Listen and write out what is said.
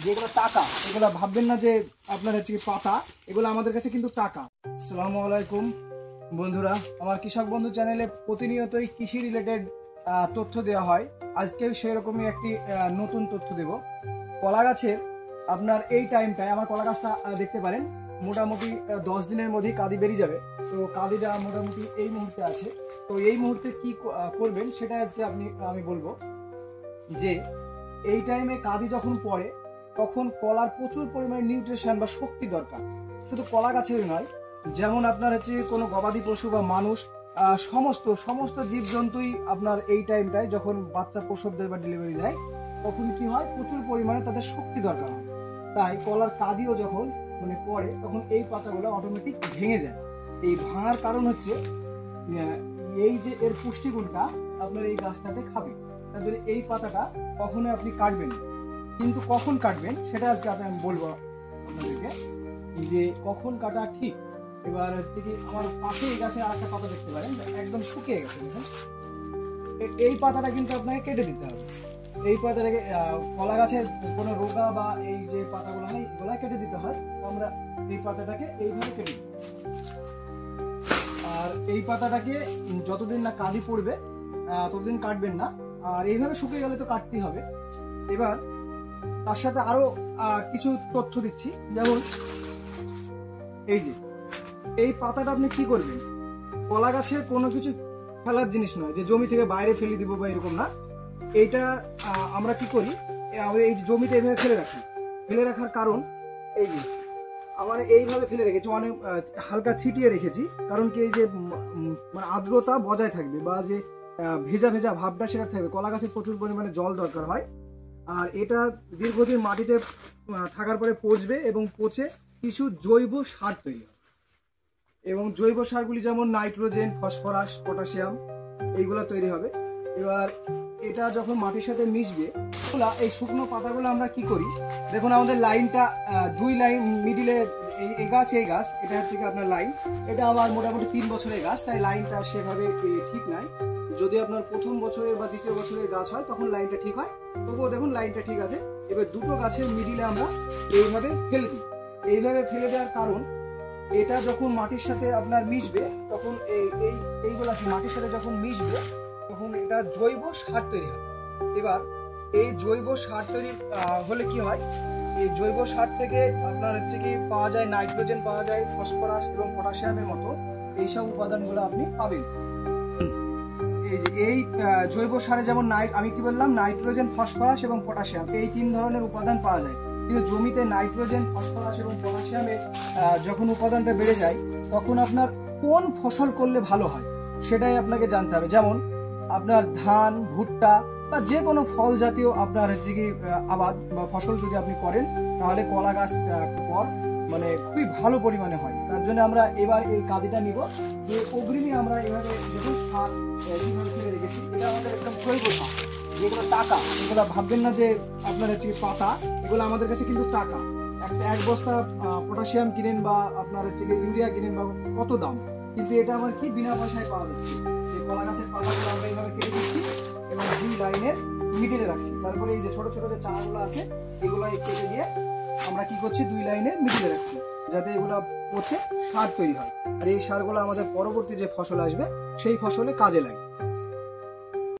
যেগুলো টাকা, এগুলো ভাববেন না যে আপনার হচ্ছে কি পাতা, এগুলো আমাদের কাছে কিন্তু টাকা। আসসালামু আলাইকুম বন্ধুরা, আমার কৃষক বন্ধু চ্যানেলে প্রতিনিয়তই কৃষি রিলেটেড তথ্য দেওয়া হয়। আজকেও সেরকমই একটি নতুন তথ্য দেব। কলা গাছের আপনার এই টাইমটায় আমার কলা গাছটা দেখতে পারেন মোটামুটি 10 দিনের মধ্যেই কাঁদি বেরিয়ে যাবে। তো কাঁদিটা মোটামুটি এই মুহূর্তে আছে। তো এই মুহূর্তে কি করবেন সেটা আজকে আমি বলবো যে এই টাইমে কাঁদি যখন পড়ে তখন কলার প্রচুর পরিমাণে নিউট্রিশন বা শক্তি দরকার। শুধু কলা গাছেরই নয়, যেমন আপনার হচ্ছে কোনো গবাদি পশু বা মানুষ সমস্ত জীবজন্তুই আপনার এই টাইমটায় যখন বাচ্চা প্রসব দেয় বা ডেলিভারি দেয় তখন কি হয়, প্রচুর পরিমাণে তাদের শক্তি দরকার হয়। তাই কলার কাঁদিও যখন পড়ে তখন এই পাতাগুলো অটোমেটিক ভেঙে যায়। এই ভাঙার কারণ হচ্ছে এই যে এর পুষ্টিগুণটা আপনার এই গাছটাতে খাবে। তার জন্য এই পাতাটা কখনোই আপনি কাটবেন না। কিন্তু কখন কাটবেন সেটা আজকে আমি বলবো আপনাদেরকে যে কখন কাটা ঠিক। এবার হচ্ছে কি, আমার পাশে এই গাছে আরেকটা পাতা দেখতে পারেন একদম শুকিয়ে গেছে। এই পাতাটা কিন্তু আপনাকে কেটে দিতে হবে। এই পাতাটাকে কলা গাছের কোনো রোগা বা এই যে পাতাগুলো হয় এগুলো কেটে দিতে হয়। আমরা এই পাতাটাকে এইভাবে কেটে দিই। আর এই পাতাটাকে যতদিন না কাঁদি পড়বে ততদিন কাটবেন না। আর এইভাবে শুকিয়ে গেলে তো কাটতেই হবে। এবার তার সাথে আরো কিছু তথ্য দিচ্ছি, যেমন এই যে এই পাতাটা আপনি কি করবেন, কলা গাছের কোনো কিছু ফেলার জিনিস নয় যে জমি থেকে বাইরে ফেলে দিব বা এরকম না। এইটা আমরা কি করি, এই জমিতে এইভাবে ফেলে রাখি। ফেলে রাখার কারণ এই যে আমার এইভাবে ফেলে রেখেছি, অনেক হালকা ছিটিয়ে রেখেছি, কারণ কি এই যে মানে আর্দ্রতা বজায় থাকবে বা যে ভেজা ভেজা ভাবটা সেটা থাকবে। কলা গাছের প্রচুর পরিমাণে জল দরকার হয়। আর এটা দীর্ঘদিন মাটিতে থাকার পরে পচবে এবং পচে কিছু জৈব সার তৈরি হবে। এবং জৈব সারগুলি যেমন নাইট্রোজেন, ফসফরাস, পটাশিয়াম এইগুলো তৈরি হবে। এবার এটা যখন মাটির সাথে মিশবে, এই শুকনো পাতাগুলো আমরা কি করি, দেখুন আমাদের লাইনটা 2 লাইন মিডিলে এই গাছ এটা হচ্ছে কি আপনার লাইন। এটা আমার মোটামুটি 3 বছরের গাছ, তাই লাইনটা সেভাবে ঠিক নাই। যদি আপনার প্রথম বছরের বা দ্বিতীয় বছরের গাছ হয় তখন লাইনটা ঠিক হয়, তবুও দেখুন লাইনটা ঠিক আছে। এবার দুটো গাছের মিডিলে আমরা এইভাবে ফেলে দিই। এইভাবে ফেলে দেওয়ার কারণ, এটা যখন মাটির সাথে আপনার মিশবে তখন এইগুলা মাটির সাথে যখন মিশবে তখন এটা জৈব সার তৈরি হবে। এবার এই জৈব সার তৈরি হলে কি হয়, এই জৈব সার থেকে আপনার হচ্ছে কি পাওয়া যায় নাইট্রোজেন, পাওয়া যায় ফসফরাস এবং পটাশিয়ামের মতো এইসব উপাদানগুলো আপনি পাবেন। এই যে এই জৈব সারে যেমন আমি কি বললাম, নাইট্রোজেন, ফসফরাস এবং পটাশিয়াম, এই 3 ধরনের উপাদান পাওয়া যায়। কিন্তু জমিতে নাইট্রোজেন, ফসফরাস এবং পটাশিয়ামের যখন উপাদানটা বেড়ে যায় তখন আপনার কোন ফসল করলে ভালো হয় সেটাই আপনাকে জানতে হবে। যেমন আপনার ধান, ভুট্টা বা যে কোনো ফল জাতীয় আপনার হচ্ছে কি আবাদ বা ফসল যদি আপনি করেন তাহলে কলা গাছ পর খুবই ভালো পরিমাণে হয়। তার জন্য আমরা এবার এই কাঁদিটা নিব, যে অগ্রিমী আমরা এভাবে দেখুন সার এইভাবে ফেলে রেখেছি। এটা আমাদের একদম জৈব সার, যেগুলো টাকা, এগুলো ভাববেন না যে আপনার হচ্ছে পাতা, এগুলো আমাদের কাছে কিন্তু টাকা। এক বস্তা পটাশিয়াম কিনেন বা আপনার হচ্ছে ইউরিয়া কিনেন বা কত দাম, কিন্তু এটা আমার কি বিনা পয়সায় পাওয়া যাচ্ছে। এই কলা গাছের পাতাগুলো আমরা এইভাবে কেটে দিচ্ছি এবং 2 লাইনের মিডিলে রাখছি। তারপরে এই যে ছোট ছোট যে চারাগুলো আছে এগুলো কেটে দিয়ে আমরা কি করছি, 2 লাইনের মিডিলে রাখছি, যাতে এগুলো পচে সার তৈরি হয়। আর এই সারগুলো আমাদের পরবর্তী যে ফসল আসবে সেই ফসলে কাজে লাগে।